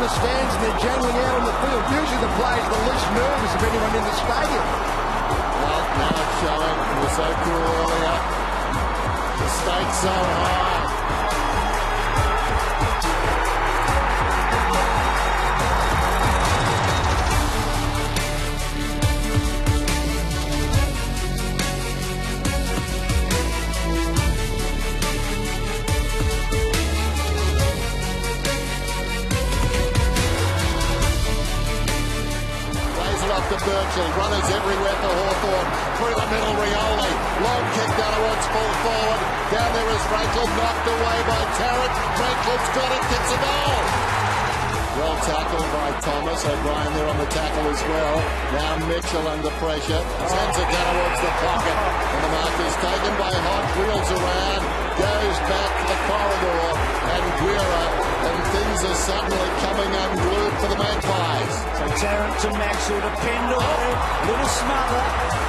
the stands and they're jangling out on the field. Usually the players are the least nervous of anyone in the stadium. Well, now it's showing. It was so cool earlier. The stakes so high. Birchall, runners everywhere for Hawthorn, through the middle Rioli, long kick down towards full forward, down there is Franklin, knocked away by Tarrant, Franklin's got it, gets a goal. Well tackled by Thomas, O'Brien there on the tackle as well, now Mitchell under pressure, sends it down towards the pocket, and the mark is taken by Hott, wheels around, goes back to the corridor, and Guerra, and things are suddenly coming unglued for the Magpies. So Tarrant to Maxwell to Pendle, little smother,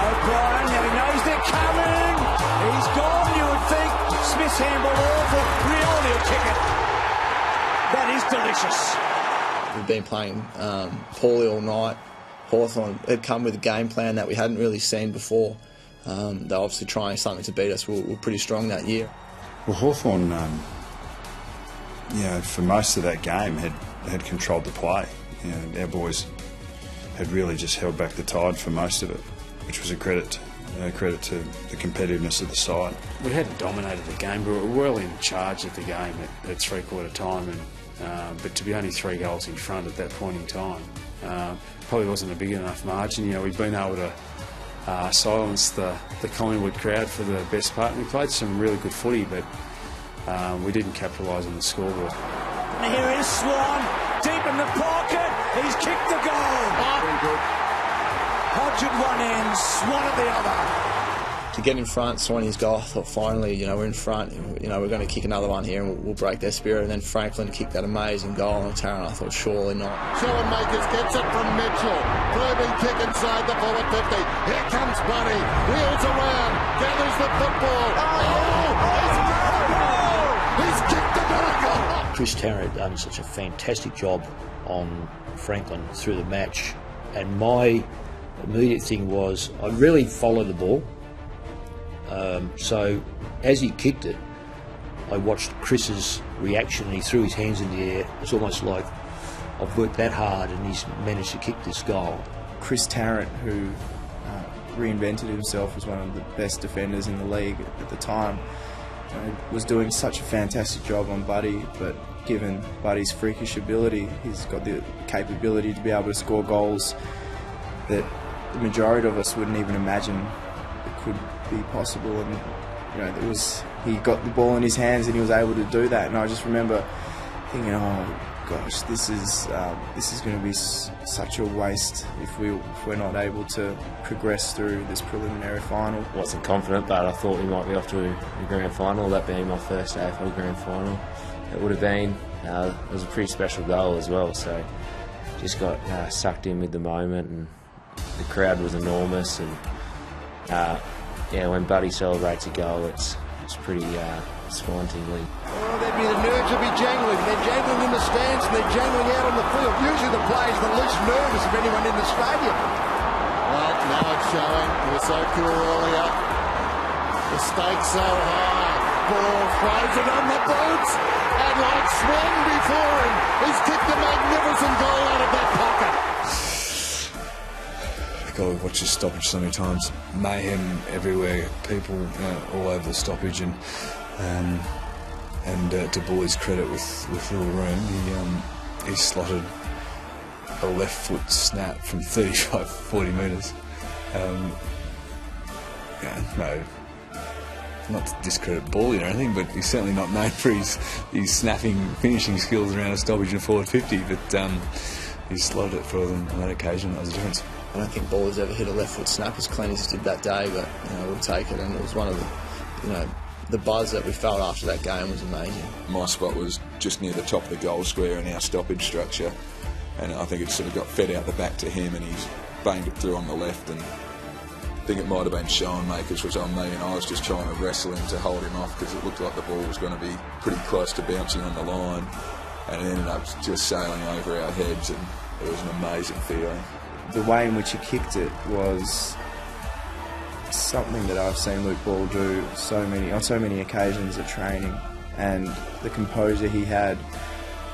O'Brien, now he knows they're coming, he's gone, you would think, Smith's handball awful, Rioli will kick it. That is delicious. We've been playing poorly all night. Hawthorn had come with a game plan that we hadn't really seen before. They're obviously trying something to beat us. We're pretty strong that year. Well, Hawthorn, for most of that game had controlled the play. Our boys had really just held back the tide for most of it, which was a credit to the competitiveness of the side. We hadn't dominated the game, but we were well in charge of the game at three-quarter time, but to be only 3 goals in front at that point in time probably wasn't a big enough margin. We've been able to silence the Collingwood crowd for the best part. We played some really good footy, but we didn't capitalise on the scoreboard. And here is Swan, deep in the pocket, he's kicked the goal. Very good. Hodge at one end, Swan at the other. To get in front, Swanee's goal, I thought finally, we're in front, we're going to kick another one here and we'll break their spirit. And then Franklin kicked that amazing goal on Tarrant. I thought, surely not. Schoenmakers gets it from Mitchell. Probing kick inside the forward 50. Here comes Buddy. Wheels around. Gathers the football. He's kicked the miracle. Chris Tarrant done such a fantastic job on Franklin through the match. And my immediate thing was, I really followed the ball. So as he kicked it, I watched Chris's reaction and he threw his hands in the air. It's almost like I've worked that hard and he's managed to kick this goal. Chris Tarrant, who reinvented himself as one of the best defenders in the league at the time, was doing such a fantastic job on Buddy, but given Buddy's freakish ability, he's got the capability to be able to score goals that the majority of us wouldn't even imagine it could be possible. And he got the ball in his hands and he was able to do that. And I just remember thinking, oh gosh, this is going to be such a waste if we're not able to progress through this preliminary final. Wasn't confident, but I thought we might be off to the grand final. That being my first AFL grand final, it would have been. It was a pretty special goal as well. So just got sucked in with the moment, and the crowd was enormous. And when Buddy celebrates a goal, it's pretty swantingly. Oh, there'd be the nerves would be jangling. They're jangling in the stands and they're jangling out on the field. Usually the players are the least nervous of anyone in the stadium. Well, now it's showing. It was so cool earlier. The stakes so high. Ball throws it on the boots. And like Swan before him, he's kicked a magnificent goal out of that pocket. God, we've watched this stoppage so many times. Mayhem everywhere, people all over the stoppage, and to Bully's credit with little room, he slotted a left foot snap from 35-40 metres. Not to discredit Bully or anything, but he's certainly not known for his snapping finishing skills around a stoppage in forward 50, but he slotted it for them on that occasion. That was the difference. I don't think Bully's ever hit a left foot snap as clean as he did that day, but we'll take it. And it was one of the, the buzz that we felt after that game was amazing. My spot was just near the top of the goal square in our stoppage structure, and I think it sort of got fed out the back to him, and he's banged it through on the left. And I think it might have been Schoenmakers was on me, and I was just trying to wrestle him to hold him off because it looked like the ball was going to be pretty close to bouncing on the line. and it ended up just sailing over our heads, and it was an amazing feeling. The way in which he kicked it was something that I've seen Luke Ball do on so many occasions at training, and the composure he had,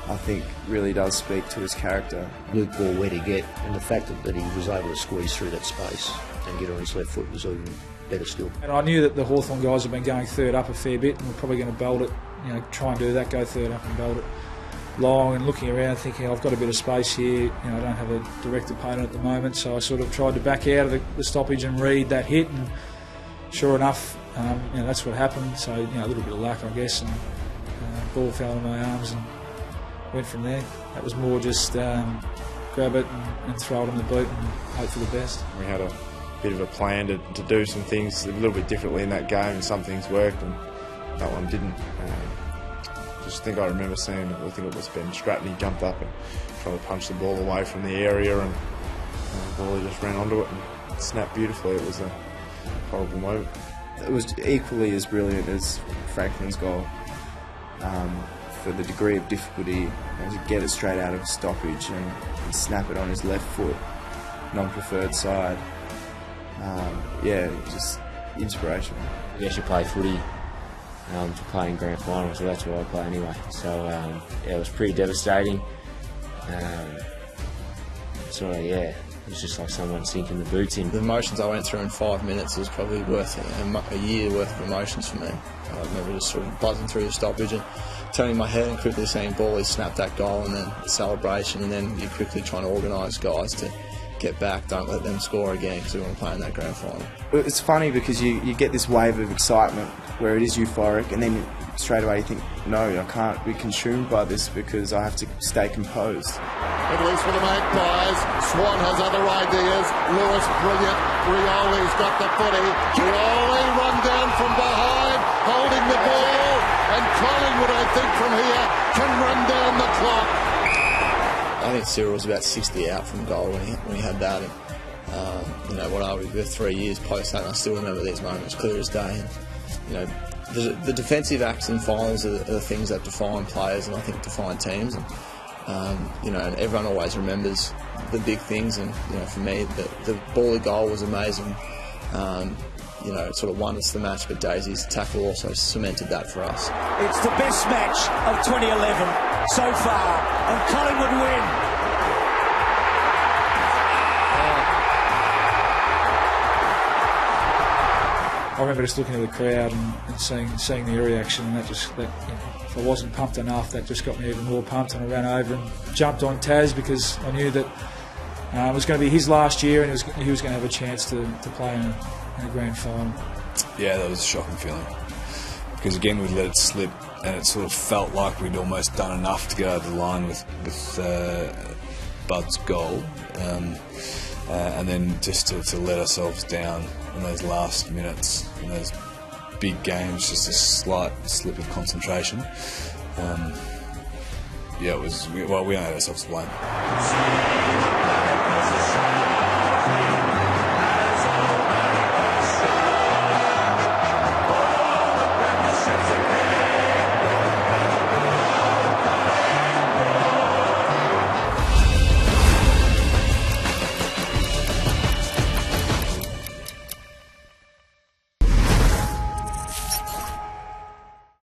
I think, really does speak to his character. Luke Ball where to get, and the fact that he was able to squeeze through that space and get on his left foot was even better still. And I knew that the Hawthorn guys have been going third up a fair bit, and we're probably going to belt it, try and do that, go third up and belt it long, and looking around thinking I've got a bit of space here, I don't have a direct opponent at the moment, so I sort of tried to back out of the stoppage and read that hit, and sure enough, that's what happened. So a little bit of luck, I guess, and ball fell in my arms and went from there. That was more just grab it and throw it on the boot and hope for the best. We had a bit of a plan to do some things a little bit differently in that game, and some things worked and that one didn't. Just think I remember seeing, I think it was Ben Stratton, he jumped up and tried to punch the ball away from the area, and the ball just ran onto it and snapped beautifully. It was a horrible moment. It was equally as brilliant as Franklin's goal. For the degree of difficulty, to get it straight out of a stoppage and snap it on his left foot, non-preferred side. Just inspirational. I guess you play footy to play in grand finals, so that's what I play anyway. So it was pretty devastating. It was just like someone sinking the boots in. The emotions I went through in 5 minutes was probably worth a year worth of emotions for me. I remember just sort of buzzing through the stoppage and turning my head and quickly seeing Bally snap that goal, and then the celebration, and then you're quickly trying to organise guys to get back, don't let them score again, because we want to play in that grand final. It's funny because you get this wave of excitement where it is euphoric, and then straight away you think, no, I can't be consumed by this because I have to stay composed. At least for the Magpies, Swan has other ideas. Lewis, brilliant. Rioli's got the footy. Rioli run down from behind, holding the ball, and Collingwood, I think, from here can run down the clock. I think Cyril was about 60 out from goal when he had that. And, what are we, with 3 years post that, and I still remember these moments clear as day. And, the defensive acts in finals are the things that define players and I think define teams. And everyone always remembers the big things. And for me, the Bally goal was amazing. It sort of won us the match, but Daisy's tackle also cemented that for us. It's the best match of 2011 so far, and Collingwood win. I remember just looking at the crowd and seeing their reaction, and if I wasn't pumped enough, that just got me even more pumped, and I ran over and jumped on Taz because I knew that it was going to be his last year, and he was going to have a chance to play in a grand final. Yeah, that was a shocking feeling, because again we'd let it slip, and it sort of felt like we'd almost done enough to get over the line with Bud's goal, and then just to let ourselves down in those last minutes, in those big games, just a slight slip of concentration. We only had ourselves to blame.